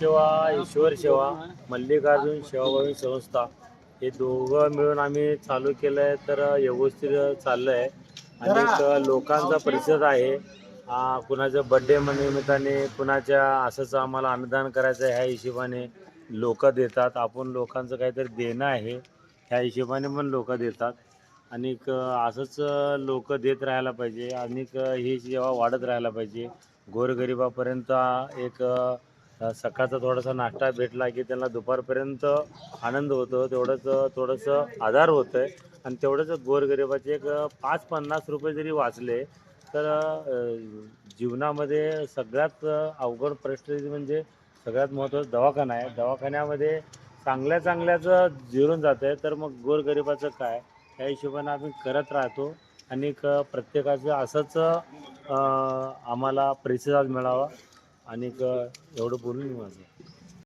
सेवा, ईश्वर सेवा, मल्लिकार्जुन सेवाभावी संस्था हे दोघं मिळून आम्ही चालू केलं आहे. तर व्यवस्थित चाललं आहे. अनेक लोकांचा प्रतिसाद आहे. कुणाच्या बड्डे निमित्ताने, कुणाच्या असंच आम्हाला अन्नदान करायचं आहे ह्या हिशोबाने लोक देतात. आपण लोकांचं काहीतरी देणं आहे ह्या हिशोबाने पण लोक देतात. आणि असंच लोक देत राहायला पाहिजे. आणि ही सेवा वाढत राहायला पाहिजे. गोरगरिबापर्यंत एक सकाळचा थोडासा नाश्ता भेटला की त्यांना दुपारपर्यंत आनंद होतो. तेवढंच थोडंसं आधार होतं आहे. आणि तेवढंच गोरगरिबाचे एक 5-50 रुपये जरी वाचले तर जीवनामध्ये सगळ्यात अवघड परिस्थिती म्हणजे सगळ्यात महत्त्वाचा दवाखाना आहे. दवाखान्यामध्ये चांगल्याचं जिरून जातं आहे. तर मग गोरगरिबाचं काय, त्या हिशोबाने आम्ही करत राहतो. आणि प्रत्येकाचं असंच आम्हाला प्रतिसाद मिळावा. आणि एवढं बोलून मी माझं